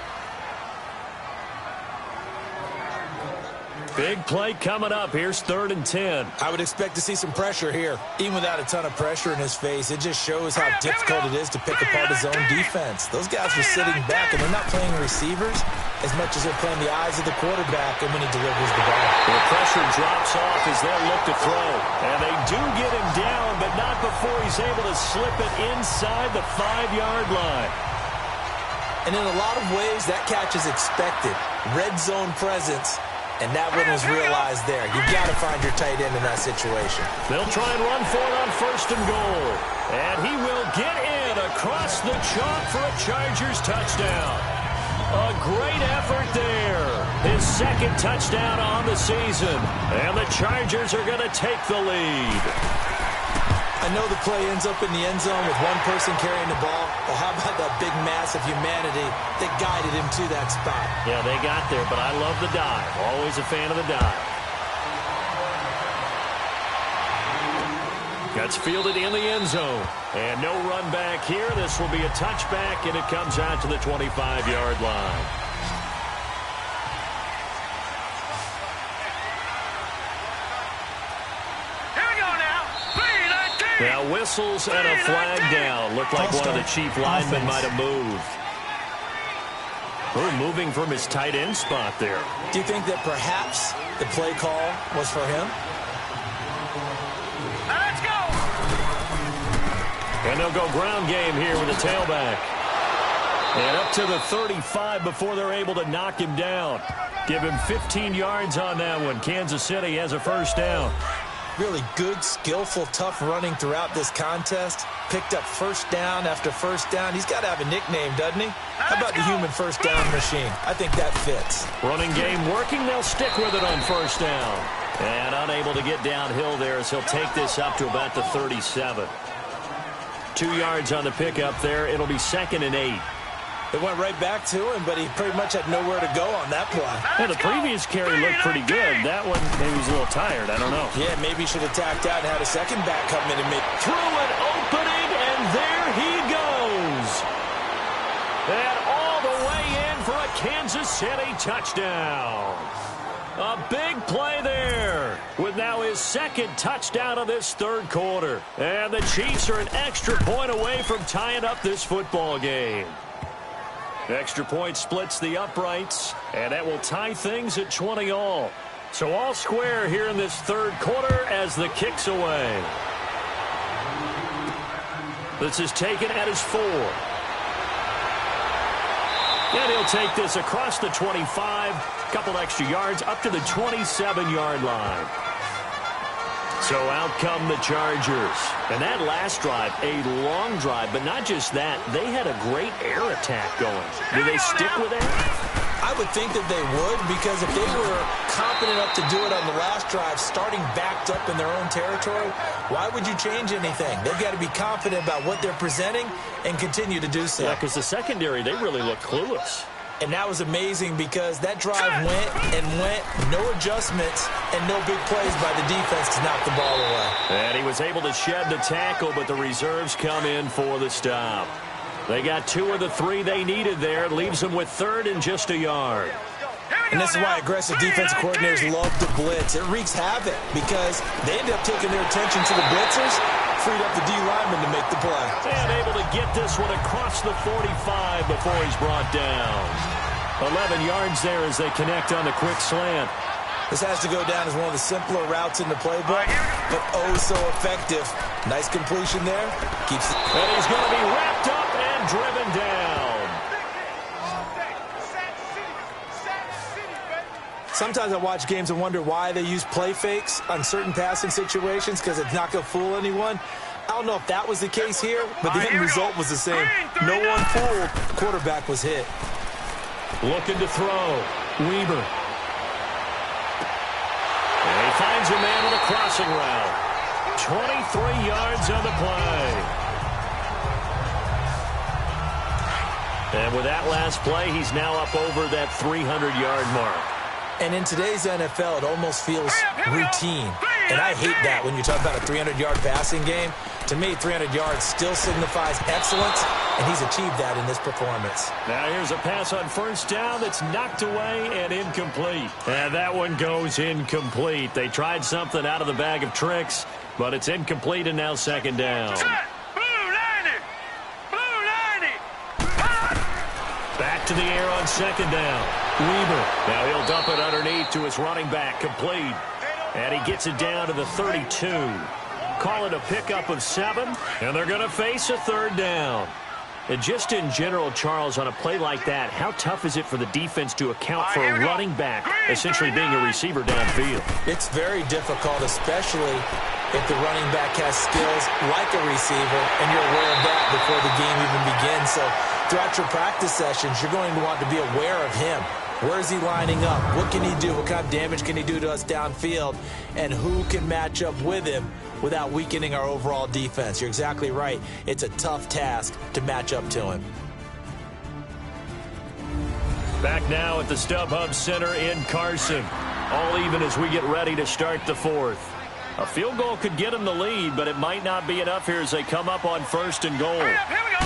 Big play coming up. Here's 3rd and 10. I would expect to see some pressure here. Even without a ton of pressure in his face, it just shows how difficult it is to pick apart his own defense. Those guys are sitting back, and they're not playing receivers as much as they're playing the eyes of the quarterback and when he delivers the ball. The pressure drops off as they'll look to throw. And they do get him down, but not before he's able to slip it inside the 5-yard line. And in a lot of ways, that catch is expected. Red zone presence. And that one was realized there. You've got to find your tight end in that situation. They'll try and run for it on 1st and goal. And he will get in across the chalk for a Chargers touchdown. A great effort there. His second touchdown on the season. And the Chargers are going to take the lead. I know the play ends up in the end zone with one person carrying the ball, but how about that big mass of humanity that guided him to that spot? Yeah, they got there, but I love the dive. Always a fan of the dive. Gets fielded in the end zone. And no run back here. This will be a touchback, and it comes out to the 25-yard line. Now whistles and a flag down. Looked like one of the chief linemen might have moved. Moving from his tight end spot there. Do you think that perhaps the play call was for him? Let's go! And they'll go ground game here with the tailback. And up to the 35 before they're able to knock him down. Give him 15 yards on that one. Kansas City has a first down. Really good, skillful, tough running throughout this contest. Picked up first down after first down. He's got to have a nickname, doesn't he? How about the human first down machine? I think that fits. Running game working. They'll stick with it on first down. And unable to get downhill there as he'll take this up to about the 37. 2 yards on the pickup there. It'll be 2nd and 8. It went right back to him, but he pretty much had nowhere to go on that play. Yeah, the previous carry looked pretty good. That one, maybe he was a little tired. I don't know. Yeah, maybe he should have tacked out and had a second back come in and make. Through an opening, and there he goes. And all the way in for a Kansas City touchdown. A big play there with now his second touchdown of this third quarter. And the Chiefs are an extra point away from tying up this football game. Extra point splits the uprights, and that will tie things at 20 all. So all square here in this third quarter as the kick's away. This is taken at his 4. And he'll take this across the 25, couple extra yards up to the 27-yard line. So out come the Chargers. And that last drive, a long drive, but not just that. They had a great air attack going. Do they stick with that? I would think that they would, because if they were competent enough to do it on the last drive, starting backed up in their own territory, why would you change anything? They've got to be confident about what they're presenting and continue to do so. Yeah, because the secondary, they really look clueless. And that was amazing because that drive went and went, no adjustments, and no big plays by the defense to knock the ball away. And he was able to shed the tackle, but the reserves come in for the stop. They got 2 of the 3 they needed there. It leaves them with 3rd and just a yard. And this is why aggressive defensive coordinators love to blitz. It wreaks havoc because they end up taking their attention to the blitzers, freed up the D lineman to make the play. And able to get this one across the 45 before he's brought down. 11 yards there as they connect on the quick slant. This has to go down as one of the simpler routes in the playbook, but oh so effective. Nice completion there. Keeps it. And he's going to be wrapped up and driven down. Sometimes I watch games and wonder why they use play fakes on certain passing situations because it's not going to fool anyone. I don't know if that was the case here, but the end result was the same. No one fooled. Quarterback was hit. Looking to throw. Weber. And he finds a man with a crossing route. 23 yards on the play. And with that last play, he's now up over that 300-yard mark. And in today's NFL, it almost feels routine. And I hate that when you talk about a 300-yard passing game. To me, 300 yards still signifies excellence, and he's achieved that in this performance. Now here's a pass on first down that's knocked away and incomplete. And that one goes incomplete. They tried something out of the bag of tricks, but it's incomplete and now second down. Back to the air on second down. Weber. Now he'll dump it underneath to his running back. Complete. And he gets it down to the 32. Call it a pickup of 7. And they're going to face a third down. And just in general, Charles, on a play like that, how tough is it for the defense to account for a running back essentially being a receiver downfield? It's very difficult, especially if the running back has skills like a receiver, and you're aware of that before the game even begins. So throughout your practice sessions, you're going to want to be aware of him. Where's he lining up? What can he do? What kind of damage can he do to us downfield? And who can match up with him without weakening our overall defense? You're exactly right. It's a tough task to match up to him. Back now at the StubHub Center in Carson. All even as we get ready to start the fourth. A field goal could get them the lead, but it might not be enough here as they come up on 1st and goal. Hurry up, here we go.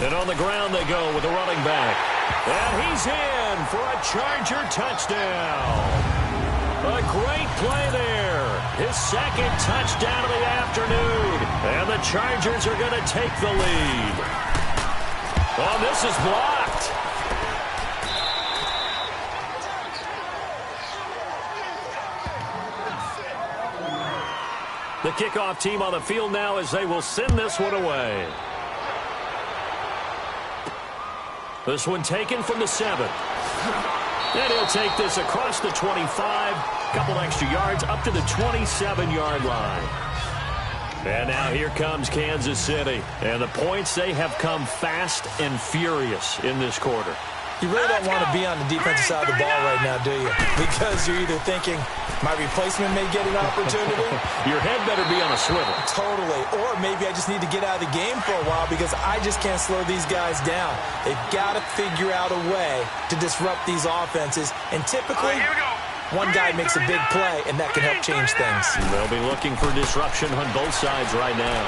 And on the ground they go with the running back. And he's in for a Charger touchdown. A great play there. His second touchdown of the afternoon. And the Chargers are going to take the lead. Oh, this is blocked. The kickoff team on the field now as they will send this one away. This one taken from the 7. And he'll take this across the 25. Couple extra yards up to the 27-yard line. And now here comes Kansas City. And the points, they have come fast and furious in this quarter. You really don't want to be on the defensive side of the ball right now, do you? Because you're either thinking, my replacement may get an opportunity. Your head better be on a swivel. Totally. Or maybe I just need to get out of the game for a while because I just can't slow these guys down. They've got to figure out a way to disrupt these offenses. And typically, one guy makes a big play, and that can help change things. They'll be looking for disruption on both sides right now.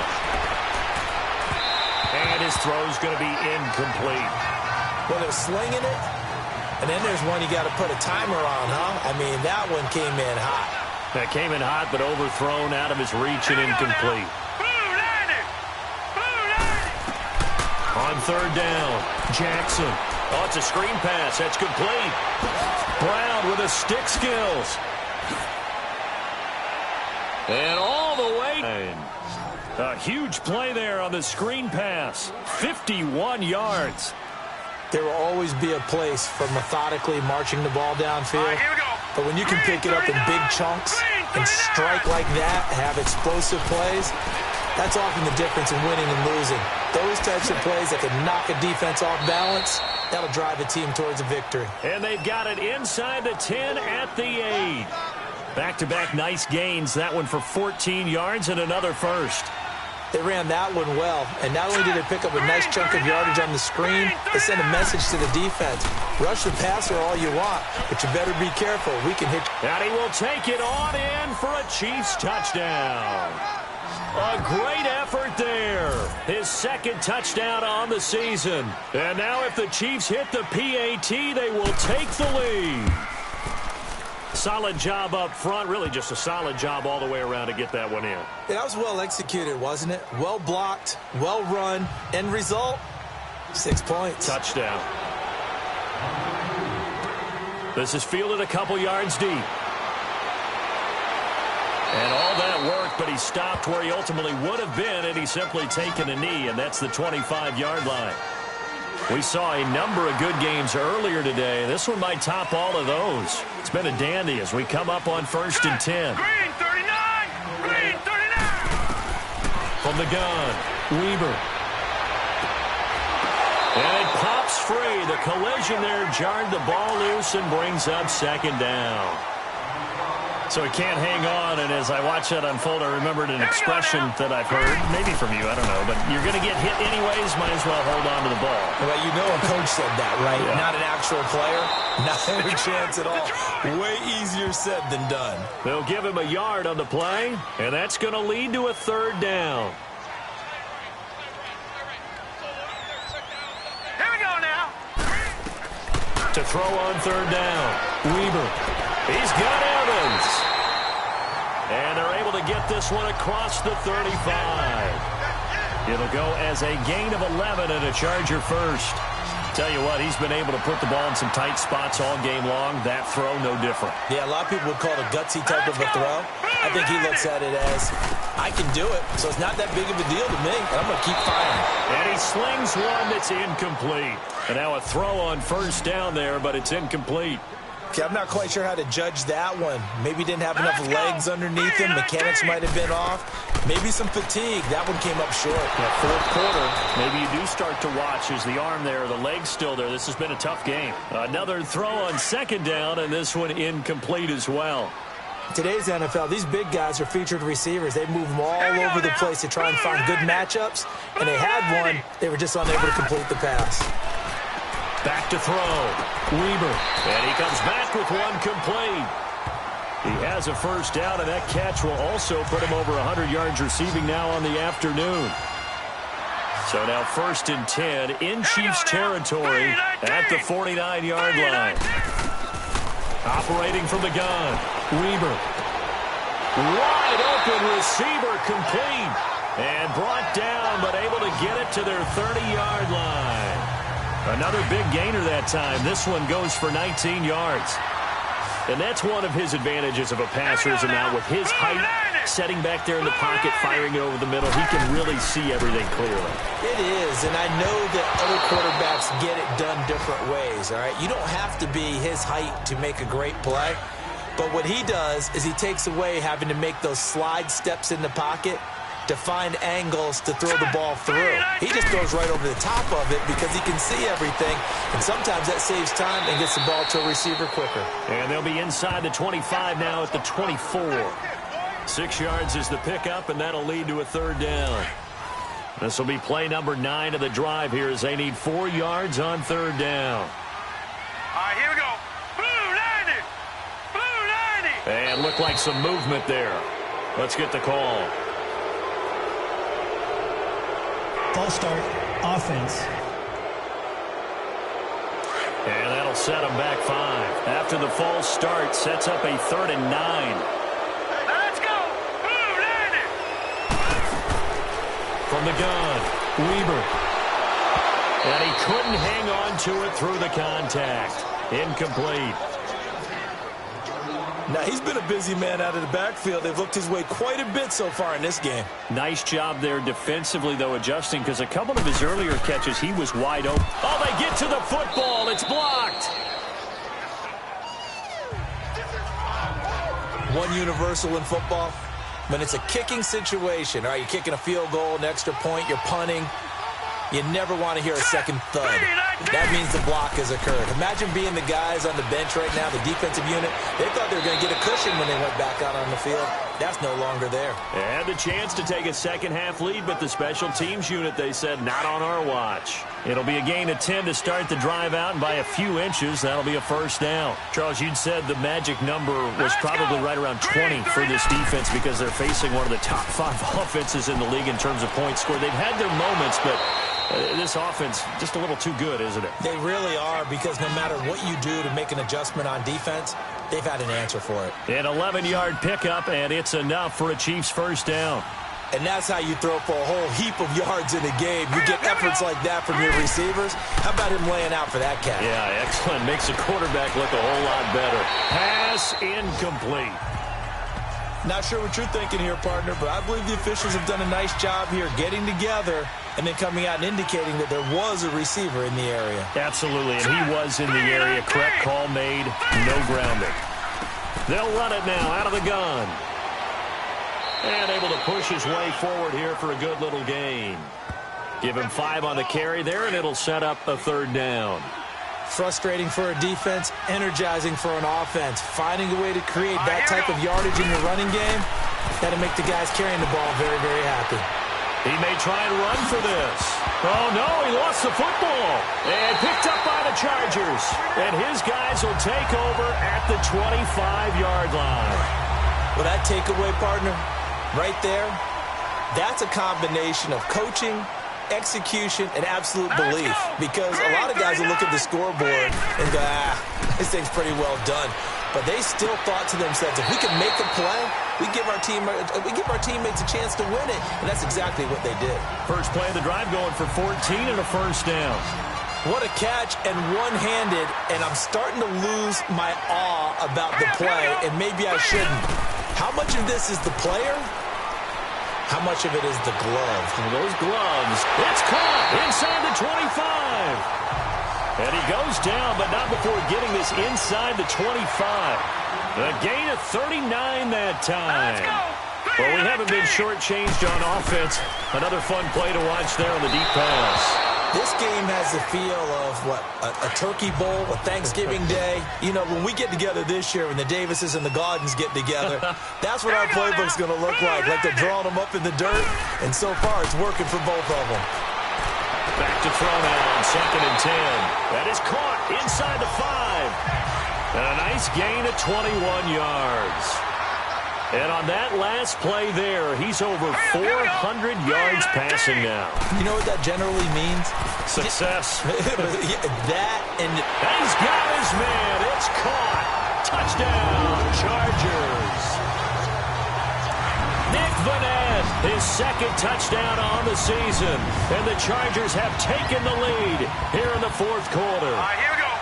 And his throw's going to be incomplete. Well, they're slinging it, and then there's one you got to put a timer on, huh? I mean, that one came in hot. That came in hot, but overthrown out of his reach and incomplete. On 3rd down, Jackson. Oh, it's a screen pass. That's complete. Brown with the stick skills. And all the way. A huge play there on the screen pass. 51 yards. There will always be a place for methodically marching the ball downfield. Right, here we go. But when you can pick it up in big chunks and strike like that, have explosive plays, that's often the difference in winning and losing. Those types of plays that can knock a defense off balance, that'll drive a team towards a victory. And they've got it inside the 10 at the 8. Back-to-back nice gains. That one for 14 yards and another first. They ran that one well, and not only did they pick up a nice chunk of yardage on the screen, they sent a message to the defense. Rush the passer all you want, but you better be careful. We can hit. And he will take it on in for a Chiefs touchdown. A great effort there. His second touchdown on the season. And now if the Chiefs hit the PAT, they will take the lead. Solid job up front. Really just a solid job all the way around to get that one in. Yeah, that was well executed, wasn't it? Well blocked, well run. End result, 6 points. Touchdown. This is fielded a couple yards deep. And all that work, but he stopped where he ultimately would have been, and he's simply taken a knee, and that's the 25-yard line. We saw a number of good games earlier today. This one might top all of those. It's been a dandy as we come up on 1st and 10. Green 39! Green 39! From the gun, Weber. And it pops free. The collision there jarred the ball loose and brings up 2nd down. So he can't hang on, and as I watch that unfold, I remembered an expression that I've heard, maybe from you, I don't know, but you're going to get hit anyways, might as well hold on to the ball. Well, you know a coach said that, right? Yeah. Not an actual player. Not a chance at all. Way easier said than done. They'll give him a yard on the play, and that's going to lead to a 3rd down. Here we go now. To throw on 3rd down, Weber. He's got Evans. And they're able to get this one across the 35. It'll go as a gain of 11 and a Charger first. Tell you what, he's been able to put the ball in some tight spots all game long. That throw, no different. Yeah, a lot of people would call it a gutsy type of a throw. I think he looks at it as, I can do it, so it's not that big of a deal to me, and I'm going to keep firing. And he slings one that's incomplete. And now a throw on 1st down there, but it's incomplete. Okay, I'm not quite sure how to judge that one. Maybe he didn't have enough legs underneath him. Mechanics might have been off. Maybe some fatigue. That one came up short. That fourth quarter, maybe you do start to watch as the arm there, the leg's still there. This has been a tough game. Another throw on second down, and this one incomplete as well. Today's NFL, these big guys are featured receivers. They move them all over the place to try and find good matchups, and they had one. They were just unable to complete the pass. Back to throw. Weber. And he comes back with one complete. He has a first down, and that catch will also put him over 100 yards receiving now on the afternoon. So now 1st and 10 in Chiefs territory at the 49-yard line. Operating from the gun. Weber. Wide open receiver complete. And brought down, but able to get it to their 30-yard line. Another big gainer that time. This one goes for 19 yards. And that's one of his advantages of a passer, is now with his height, setting back there in the pocket, firing it over the middle. He can really see everything clearly. It is, and I know that other quarterbacks get it done different ways, all right? You don't have to be his height to make a great play. But what he does is he takes away having to make those slide steps in the pocket to find angles to throw the ball through. He just throws right over the top of it because he can see everything, and sometimes that saves time and gets the ball to a receiver quicker. And they'll be inside the 25 now at the 24. 6 yards is the pickup, and that'll lead to a third down. This will be play number 9 of the drive here as they need 4 yards on third down. All right, here we go. Blue 90. Blue 90. And looked like some movement there. Let's get the call. False start, offense. And that'll set them back 5. After the false start, sets up a 3rd and 9. Let's go. Blue 90. From the gun, Weber. And he couldn't hang on to it through the contact. Incomplete. Now, he's been a busy man out of the backfield. They've looked his way quite a bit so far in this game. Nice job there defensively, though, adjusting, because a couple of his earlier catches, he was wide open. Oh, they get to the football. It's blocked. One universal in football, when it's a kicking situation, all right, you're kicking a field goal, an extra point, you're punting, you never want to hear a second thud. That means the block has occurred. Imagine being the guys on the bench right now, the defensive unit. They thought they were going to get a cushion when they went back out on the field. That's no longer there. They had the chance to take a second-half lead, but the special teams unit, they said, not on our watch. It'll be a gain of 10 to start the drive out, and by a few inches, that'll be a first down. Charles, you'd said the magic number was probably right around 20 for this defense because they're facing one of the top 5 offenses in the league in terms of points scored. They've had their moments, but this offense just a little too good, isn't it? They really are, because no matter what you do to make an adjustment on defense, they've had an answer for it. An 11-yard pickup, and it's enough for a Chiefs first down. And that's how you throw for a whole heap of yards in a game. You get efforts like that from your receivers. How about him laying out for that catch? Yeah, excellent. Makes the quarterback look a whole lot better. Pass incomplete. Not sure what you're thinking here, partner, but I believe the officials have done a nice job here getting together and then coming out and indicating that there was a receiver in the area. Absolutely, and he was in the area. Correct call made. No grounding. They'll run it now out of the gun. And able to push his way forward here for a good little gain. Give him 5 on the carry there, and it'll set up a third down. Frustrating for a defense, energizing for an offense. Finding a way to create that type of yardage in your running game, that'll make the guys carrying the ball very, very happy. He may try and run for this. Oh, no, he lost the football. And picked up by the Chargers. And his guys will take over at the 25-yard line. Well, that takeaway, partner, right there, that's a combination of coaching, execution, and absolute belief. Because a lot of guys will look at the scoreboard and go, this thing's pretty well done. But they still thought to themselves, if we can make a play, we give our teammates a chance to win it. And that's exactly what they did. First play of the drive going for 14 and a first down. What a catch, and one-handed, and I'm starting to lose my awe about the play, and maybe I shouldn't. How much of this is the player? How much of it is the glove? And those gloves, it's caught inside the 25. And he goes down, but not before getting this inside the 25. A gain of 39 that time. Well, we haven't been shortchanged on offense. Another fun play to watch there on the deep pass. This game has the feel of, a turkey bowl, a Thanksgiving day. You know, when we get together this year, when the Davises and the Gaudens get together, that's what our playbook's going to look like. Like they're drawing them up in the dirt, and so far it's working for both of them. Back to throw now, 2nd and 10. That is caught inside the 5. And a nice gain of 21 yards. And on that last play there, he's over 400 yards passing now. You know what that generally means? Success. That and he's got his man. It's caught. Touchdown, Chargers. Nick Vannett, his 2nd touchdown on the season. And the Chargers have taken the lead here in the 4th quarter. Here we go.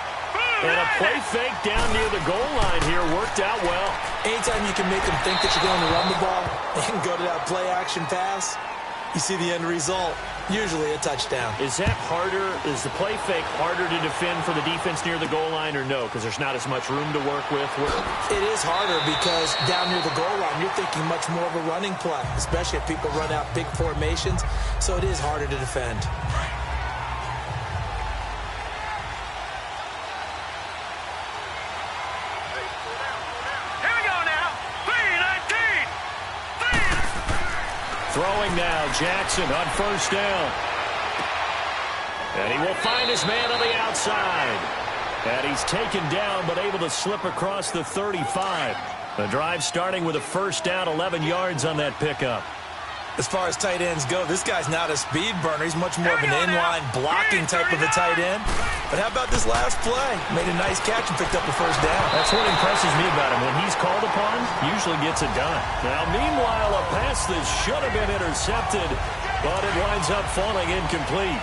And a play fake down near the goal line here worked out well. Anytime you can make them think that you're going to run the ball and go to that play-action pass, you see the end result, usually a touchdown. Is that harder? Is the play fake harder to defend for the defense near the goal line or no? Because there's not as much room to work with? It is harder because down near the goal line, you're thinking much more of a running play, especially if people run out big formations. So it is harder to defend. Throwing now, Jackson on 1st down. And he will find his man on the outside. And he's taken down but able to slip across the 35. The drive starting with a 1st down, 11 yards on that pickup. As far as tight ends go, this guy's not a speed burner. He's much more of an inline blocking type of a tight end. But how about this last play? Made a nice catch and picked up a 1st down. That's what impresses me about him. When he's called upon, usually gets it done. Now, meanwhile, a pass that should have been intercepted, but it winds up falling incomplete.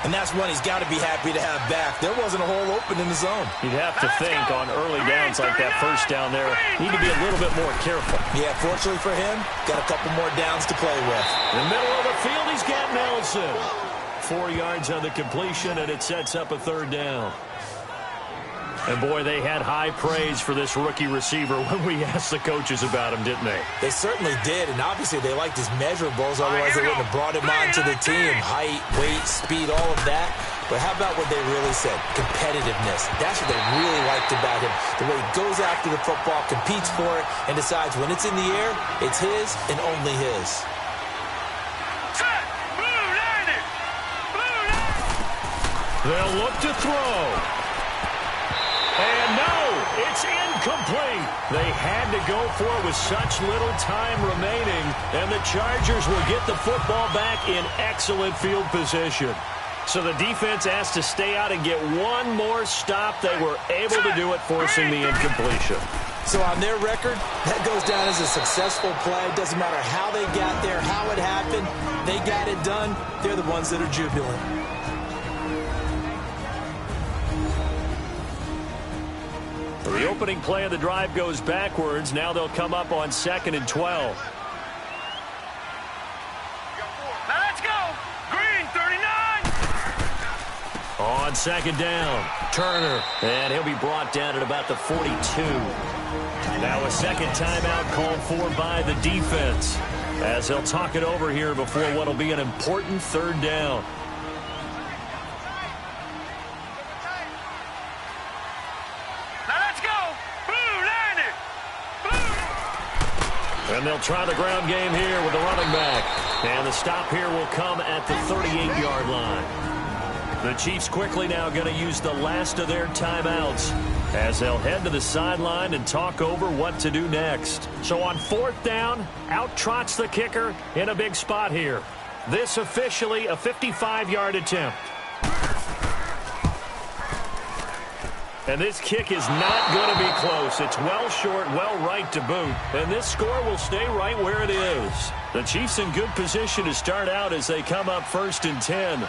And that's one he's got to be happy to have back. There wasn't a hole open in the zone. You'd have to think on early downs like that 1st down there, need to be a little bit more careful. Yeah, fortunately for him, got a couple more downs to play with. In the middle of the field, he's got Nelson. 4 yards on the completion, and it sets up a 3rd down. And, boy, they had high praise for this rookie receiver when we asked the coaches about him, didn't they? They certainly did, and obviously they liked his measurables. Otherwise, they wouldn't have brought him on to the team. Height, weight, speed, all of that. But how about what they really said? Competitiveness. That's what they really liked about him. The way he goes after the football, competes for it, and decides when it's in the air, it's his and only his. They'll look to throw. And no, it's incomplete. They had to go for it with such little time remaining, and the Chargers will get the football back in excellent field position. So the defense asked to stay out and get one more stop. They were able to do it, forcing the incompletion. So on their record, that goes down as a successful play. Doesn't matter how they got there, how it happened. They got it done. They're the ones that are jubilant. The opening play of the drive goes backwards. Now they'll come up on 2nd and 12. Now let's go. Green, 39. On 2nd down, Turner. And he'll be brought down at about the 42. Now a 2nd timeout called for by the defense, as they'll talk it over here before what will be an important 3rd down. And they'll try the ground game here with the running back. And the stop here will come at the 38-yard line. The Chiefs quickly now going to use the last of their timeouts as they'll head to the sideline and talk over what to do next. So on 4th down, out trots the kicker in a big spot here. This officially a 55-yard attempt. And this kick is not going to be close. It's well short, well right to boot. And this score will stay right where it is. The Chiefs in good position to start out as they come up 1st and 10.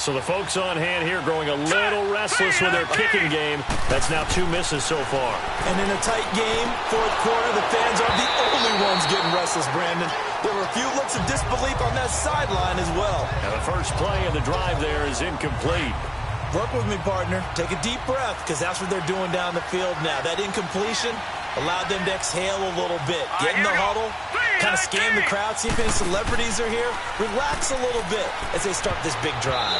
So the folks on hand here growing a little restless with their kicking game. That's now 2 misses so far. And in a tight game, 4th quarter, the fans are the only ones getting restless, Brandon. There were a few looks of disbelief on that sideline as well. And the first play of the drive there is incomplete. Work with me, partner. Take a deep breath, because that's what they're doing down the field now. That incompletion, Allowed them to exhale a little bit. Get in the huddle, kind of scan the crowd, see if any celebrities are here. Relax a little bit as they start this big drive.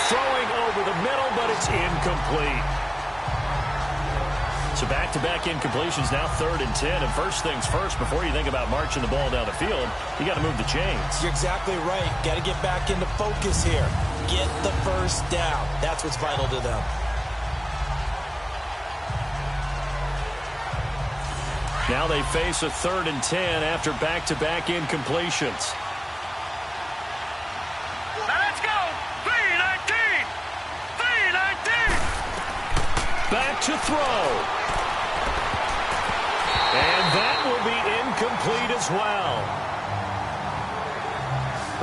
Throwing over the middle, but it's incomplete. So back-to-back incompletions, now 3rd and 10. And first things first, before you think about marching the ball down the field, you got to move the chains. You're exactly right. Got to get back into focus here. Get the first down. That's what's vital to them. Now they face a 3rd and 10 after back-to-back incompletions. Now let's go. 3-19. 3-19. Back to throw. And that will be incomplete as well.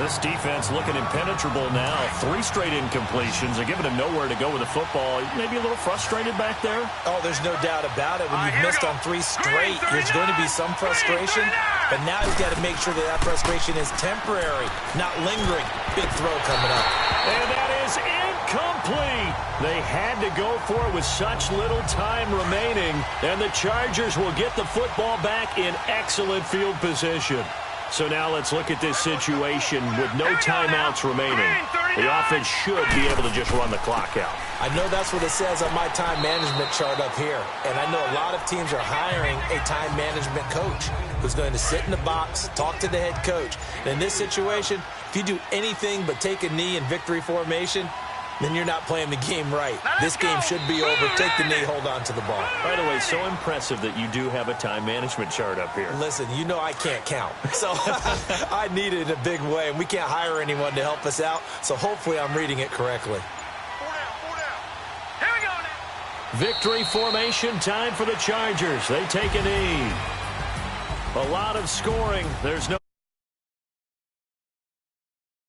This defense looking impenetrable now. 3 straight incompletions. They're giving him nowhere to go with the football. Maybe a little frustrated back there? Oh, there's no doubt about it. When you've missed on 3 straight, there's going to be some frustration. But now he's got to make sure that that frustration is temporary, not lingering. Big throw coming up. And that is incomplete. They had to go for it with such little time remaining. And the Chargers will get the football back in excellent field position. So now let's look at this situation with no timeouts remaining. The offense should be able to just run the clock out. I know that's what it says on my time management chart up here. And I know a lot of teams are hiring a time management coach who's going to sit in the box, talk to the head coach. And in this situation, if you do anything but take a knee in victory formation, then you're not playing the game right. This game should be over. Take the knee, hold on to the ball. By the way, so impressive that you do have a time management chart up here. Listen, you know I can't count. So I need it in a big way, and we can't hire anyone to help us out. So hopefully I'm reading it correctly. 4 down. Here we go now. Victory formation time for the Chargers. They take a knee. A lot of scoring. There's no